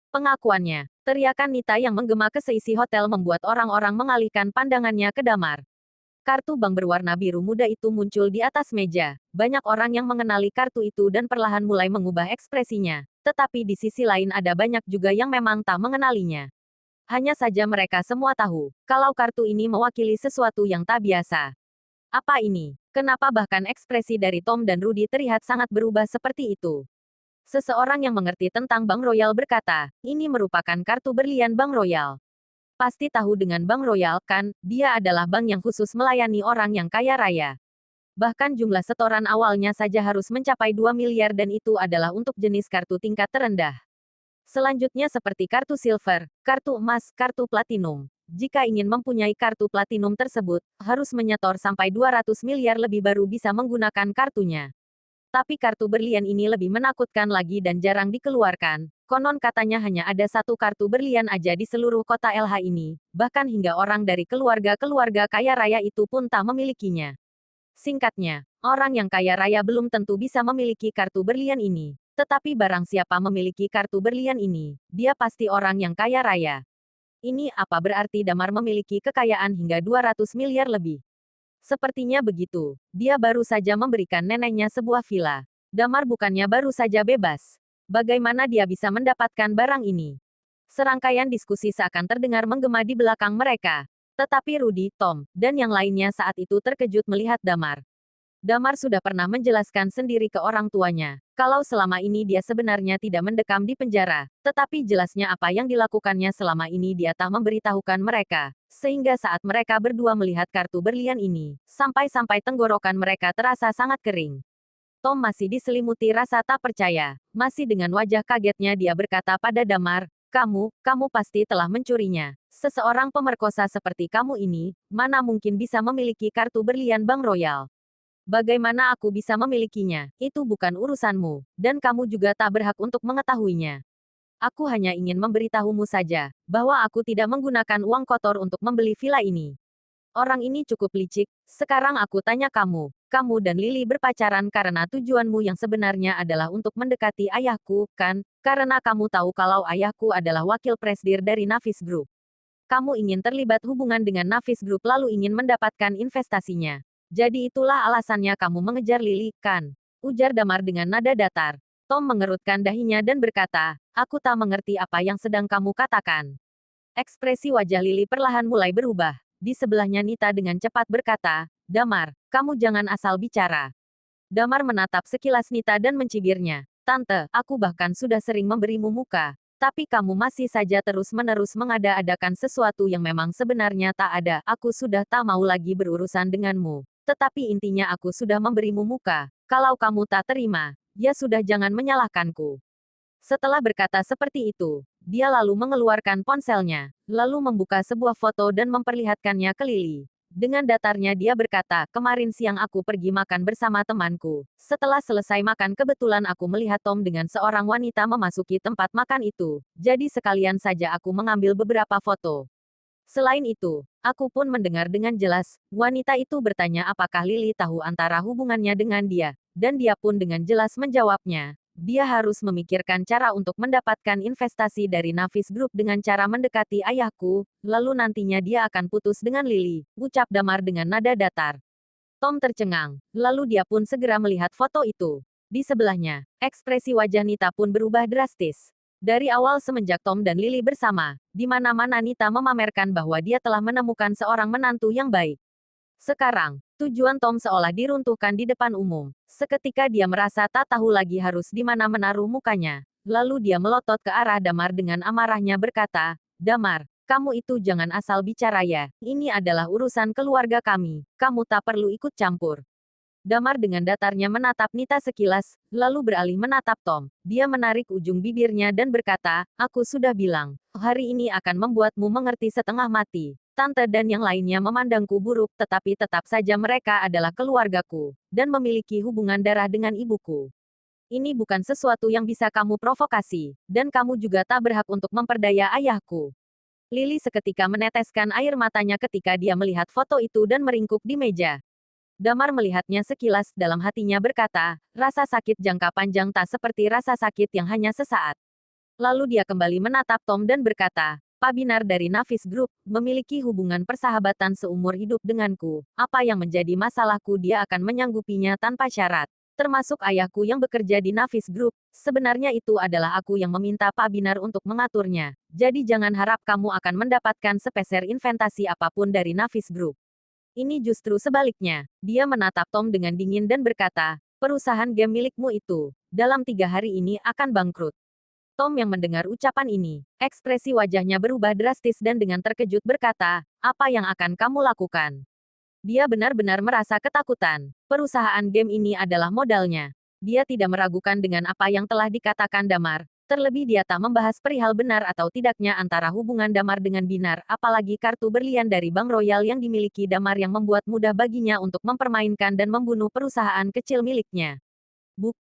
Pengakuannya, teriakan Nita yang menggema ke seisi hotel membuat orang-orang mengalihkan pandangannya ke Damar. Kartu bank berwarna biru muda itu muncul di atas meja. Banyak orang yang mengenali kartu itu dan perlahan mulai mengubah ekspresinya. Tetapi di sisi lain ada banyak juga yang memang tak mengenalinya. Hanya saja mereka semua tahu, kalau kartu ini mewakili sesuatu yang tak biasa. Apa ini? Kenapa bahkan ekspresi dari Tom dan Rudy terlihat sangat berubah seperti itu? Seseorang yang mengerti tentang Bank Royal berkata, ini merupakan kartu berlian Bank Royal. Pasti tahu dengan Bank Royal, kan? Dia adalah bank yang khusus melayani orang yang kaya raya. Bahkan jumlah setoran awalnya saja harus mencapai 2 miliar dan itu adalah untuk jenis kartu tingkat terendah. Selanjutnya seperti kartu silver, kartu emas, kartu platinum. Jika ingin mempunyai kartu platinum tersebut, harus menyetor sampai 200 miliar lebih baru bisa menggunakan kartunya. Tapi kartu berlian ini lebih menakutkan lagi dan jarang dikeluarkan. Konon katanya hanya ada satu kartu berlian aja di seluruh kota LH ini. Bahkan hingga orang dari keluarga-keluarga kaya raya itu pun tak memilikinya. Singkatnya, orang yang kaya raya belum tentu bisa memiliki kartu berlian ini. Tetapi barang siapa memiliki kartu berlian ini, dia pasti orang yang kaya raya. Ini apa berarti Damar memiliki kekayaan hingga 200 miliar lebih? Sepertinya begitu. Dia baru saja memberikan neneknya sebuah villa. Damar bukannya baru saja bebas. Bagaimana dia bisa mendapatkan barang ini? Serangkaian diskusi seakan terdengar menggema di belakang mereka. Tetapi Rudy, Tom, dan yang lainnya saat itu terkejut melihat Damar. Damar sudah pernah menjelaskan sendiri ke orang tuanya, kalau selama ini dia sebenarnya tidak mendekam di penjara, tetapi jelasnya apa yang dilakukannya selama ini dia tak memberitahukan mereka, sehingga saat mereka berdua melihat kartu berlian ini, sampai-sampai tenggorokan mereka terasa sangat kering. Tom masih diselimuti rasa tak percaya, masih dengan wajah kagetnya dia berkata pada Damar, kamu pasti telah mencurinya. Seseorang pemerkosa seperti kamu ini, mana mungkin bisa memiliki kartu berlian Bank Royal? Bagaimana aku bisa memilikinya? Itu bukan urusanmu, dan kamu juga tak berhak untuk mengetahuinya. Aku hanya ingin memberitahumu saja, bahwa aku tidak menggunakan uang kotor untuk membeli villa ini. Orang ini cukup licik, sekarang aku tanya kamu dan Lily berpacaran karena tujuanmu yang sebenarnya adalah untuk mendekati ayahku, kan? Karena kamu tahu kalau ayahku adalah wakil presidir dari Navis Group. Kamu ingin terlibat hubungan dengan Navis Group lalu ingin mendapatkan investasinya. Jadi itulah alasannya kamu mengejar Lily, kan? Ujar Damar dengan nada datar. Tom mengerutkan dahinya dan berkata, aku tak mengerti apa yang sedang kamu katakan. Ekspresi wajah Lily perlahan mulai berubah. Di sebelahnya Nita dengan cepat berkata, Damar, kamu jangan asal bicara. Damar menatap sekilas Nita dan mencibirnya. Tante, aku bahkan sudah sering memberimu muka. Tapi kamu masih saja terus-menerus mengada-adakan sesuatu yang memang sebenarnya tak ada. Aku sudah tak mau lagi berurusan denganmu. Tetapi intinya aku sudah memberimu muka. Kalau kamu tak terima, ya sudah jangan menyalahkanku. Setelah berkata seperti itu, dia lalu mengeluarkan ponselnya, lalu membuka sebuah foto dan memperlihatkannya ke Lily. Dengan datarnya dia berkata, kemarin siang aku pergi makan bersama temanku. Setelah selesai makan kebetulan aku melihat Tom dengan seorang wanita memasuki tempat makan itu. Jadi sekalian saja aku mengambil beberapa foto. Selain itu, aku pun mendengar dengan jelas, wanita itu bertanya apakah Lily tahu antara hubungannya dengan dia, dan dia pun dengan jelas menjawabnya. Dia harus memikirkan cara untuk mendapatkan investasi dari Navis Group dengan cara mendekati ayahku, lalu nantinya dia akan putus dengan Lily, ucap Damar dengan nada datar. Tom tercengang, lalu dia pun segera melihat foto itu. Di sebelahnya, ekspresi wajah Nita pun berubah drastis. Dari awal semenjak Tom dan Lily bersama, di mana-mana Nita memamerkan bahwa dia telah menemukan seorang menantu yang baik. Sekarang, tujuan Tom seolah diruntuhkan di depan umum. Seketika dia merasa tak tahu lagi harus di mana menaruh mukanya. Lalu dia melotot ke arah Damar dengan amarahnya berkata, Damar, kamu itu jangan asal bicara ya. Ini adalah urusan keluarga kami. Kamu tak perlu ikut campur. Damar dengan datarnya menatap Nita sekilas, lalu beralih menatap Tom. Dia menarik ujung bibirnya dan berkata, aku sudah bilang, hari ini akan membuatmu mengerti setengah mati. Tante dan yang lainnya memandangku buruk tetapi tetap saja mereka adalah keluargaku, dan memiliki hubungan darah dengan ibuku. Ini bukan sesuatu yang bisa kamu provokasi, dan kamu juga tak berhak untuk memperdaya ayahku. Lily seketika meneteskan air matanya ketika dia melihat foto itu dan meringkuk di meja. Damar melihatnya sekilas, dalam hatinya berkata, rasa sakit jangka panjang tak seperti rasa sakit yang hanya sesaat. Lalu dia kembali menatap Tom dan berkata, Pak Binar dari Navis Group, memiliki hubungan persahabatan seumur hidup denganku. Apa yang menjadi masalahku dia akan menyanggupinya tanpa syarat. Termasuk ayahku yang bekerja di Navis Group. Sebenarnya itu adalah aku yang meminta Pak Binar untuk mengaturnya. Jadi jangan harap kamu akan mendapatkan sepeser investasi apapun dari Navis Group. Ini justru sebaliknya. Dia menatap Tom dengan dingin dan berkata, perusahaan game milikmu itu, dalam 3 hari ini akan bangkrut. Tom yang mendengar ucapan ini, ekspresi wajahnya berubah drastis dan dengan terkejut berkata, apa yang akan kamu lakukan? Dia benar-benar merasa ketakutan. Perusahaan game ini adalah modalnya. Dia tidak meragukan dengan apa yang telah dikatakan Damar. Terlebih dia tak membahas perihal benar atau tidaknya antara hubungan Damar dengan Binar, apalagi kartu berlian dari Bank Royal yang dimiliki Damar yang membuat mudah baginya untuk mempermainkan dan membunuh perusahaan kecil miliknya.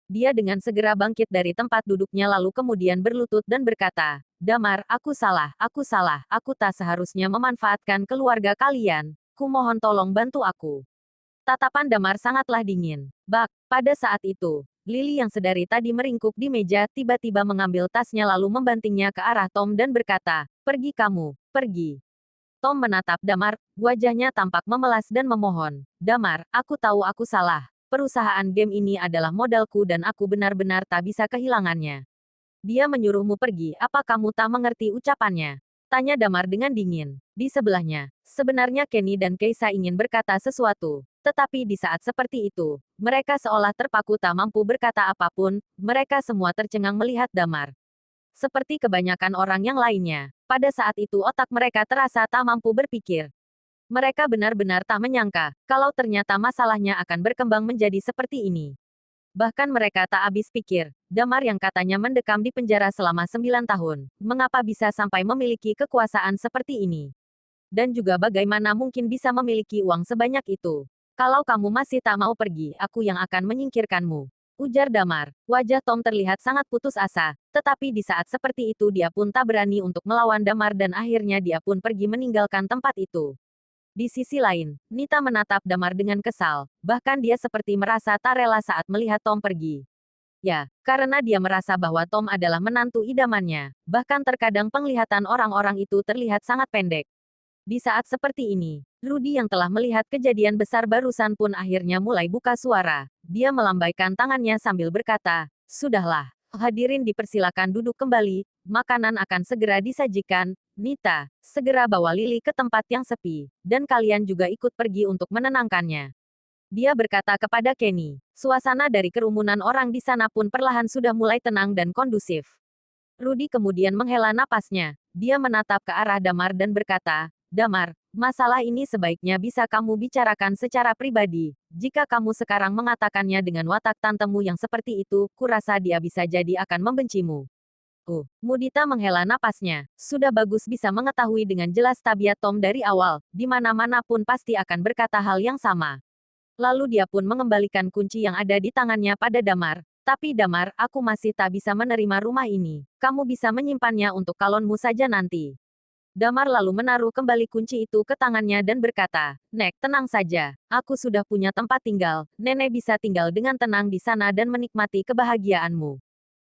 Dia dengan segera bangkit dari tempat duduknya lalu kemudian berlutut dan berkata, Damar, aku salah, aku tak seharusnya memanfaatkan keluarga kalian. Kumohon tolong bantu aku. Tatapan Damar sangatlah dingin. Pada saat itu, Lily yang sedari tadi meringkuk di meja tiba-tiba mengambil tasnya lalu membantingnya ke arah Tom dan berkata, pergi kamu, pergi. Tom menatap Damar, wajahnya tampak memelas dan memohon. Damar, aku tahu aku salah. Perusahaan game ini adalah modalku dan aku benar-benar tak bisa kehilangannya. Dia menyuruhmu pergi, apa kamu tak mengerti ucapannya? Tanya Damar dengan dingin. Di sebelahnya, sebenarnya Kenny dan Keisa ingin berkata sesuatu. Tetapi di saat seperti itu, mereka seolah terpaku tak mampu berkata apapun, mereka semua tercengang melihat Damar. Seperti kebanyakan orang yang lainnya, pada saat itu otak mereka terasa tak mampu berpikir. Mereka benar-benar tak menyangka, kalau ternyata masalahnya akan berkembang menjadi seperti ini. Bahkan mereka tak habis pikir, Damar yang katanya mendekam di penjara selama 9 tahun, mengapa bisa sampai memiliki kekuasaan seperti ini? Dan juga bagaimana mungkin bisa memiliki uang sebanyak itu? Kalau kamu masih tak mau pergi, aku yang akan menyingkirkanmu. Ujar Damar. Wajah Tom terlihat sangat putus asa, tetapi di saat seperti itu dia pun tak berani untuk melawan Damar dan akhirnya dia pun pergi meninggalkan tempat itu. Di sisi lain, Nita menatap Damar dengan kesal, bahkan dia seperti merasa tak rela saat melihat Tom pergi. Ya, karena dia merasa bahwa Tom adalah menantu idamannya, bahkan terkadang penglihatan orang-orang itu terlihat sangat pendek. Di saat seperti ini, Rudy yang telah melihat kejadian besar barusan pun akhirnya mulai buka suara. Dia melambaikan tangannya sambil berkata, sudahlah, hadirin dipersilakan duduk kembali, makanan akan segera disajikan. Nita, segera bawa Lily ke tempat yang sepi, dan kalian juga ikut pergi untuk menenangkannya. Dia berkata kepada Kenny. Suasana dari kerumunan orang di sana pun perlahan sudah mulai tenang dan kondusif. Rudy kemudian menghela napasnya. Dia menatap ke arah Damar dan berkata, Damar, masalah ini sebaiknya bisa kamu bicarakan secara pribadi. Jika kamu sekarang mengatakannya dengan watak tantemu yang seperti itu, kurasa dia bisa jadi akan membencimu. Mudita menghela napasnya. Sudah bagus bisa mengetahui dengan jelas tabiat Tom dari awal, di mana-mana pun pasti akan berkata hal yang sama. Lalu dia pun mengembalikan kunci yang ada di tangannya pada Damar. Tapi Damar, aku masih tak bisa menerima rumah ini. Kamu bisa menyimpannya untuk kalonmu saja nanti. Damar lalu menaruh kembali kunci itu ke tangannya dan berkata, Nek, tenang saja. Aku sudah punya tempat tinggal. Nenek bisa tinggal dengan tenang di sana dan menikmati kebahagiaanmu.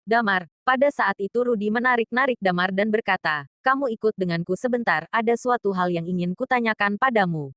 Damar, pada saat itu Rudy menarik-narik Damar dan berkata, kamu ikut denganku sebentar, ada suatu hal yang ingin kutanyakan padamu.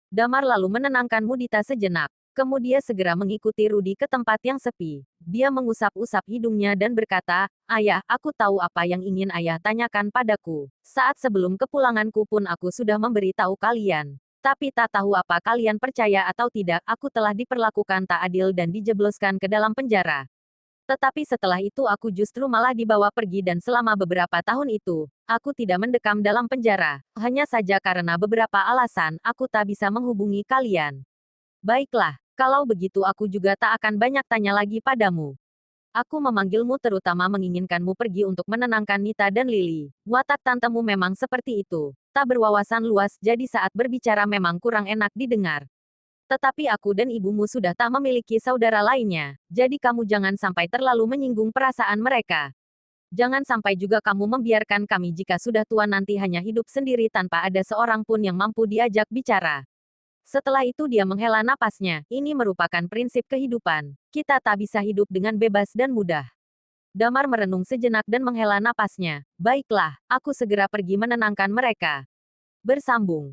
Damar lalu menenangkan Mudita sejenak. Kemudian segera mengikuti Rudy ke tempat yang sepi. Dia mengusap-usap hidungnya dan berkata, Ayah, aku tahu apa yang ingin ayah tanyakan padaku. Saat sebelum kepulanganku pun aku sudah memberi tahu kalian. Tapi tak tahu apa kalian percaya atau tidak, aku telah diperlakukan tak adil dan dijebloskan ke dalam penjara. Tetapi setelah itu aku justru malah dibawa pergi dan selama beberapa tahun itu, aku tidak mendekam dalam penjara. Hanya saja karena beberapa alasan, aku tak bisa menghubungi kalian. Baiklah, kalau begitu aku juga tak akan banyak tanya lagi padamu. Aku memanggilmu terutama menginginkanmu pergi untuk menenangkan Nita dan Lily. Watak tantemu memang seperti itu. Tak berwawasan luas jadi saat berbicara memang kurang enak didengar. Tetapi aku dan ibumu sudah tak memiliki saudara lainnya, jadi kamu jangan sampai terlalu menyinggung perasaan mereka. Jangan sampai juga kamu membiarkan kami jika sudah tua nanti hanya hidup sendiri tanpa ada seorang pun yang mampu diajak bicara. Setelah itu dia menghela napasnya, ini merupakan prinsip kehidupan. Kita tak bisa hidup dengan bebas dan mudah. Damar merenung sejenak dan menghela napasnya. Baiklah, aku segera pergi menenangkan mereka. Bersambung.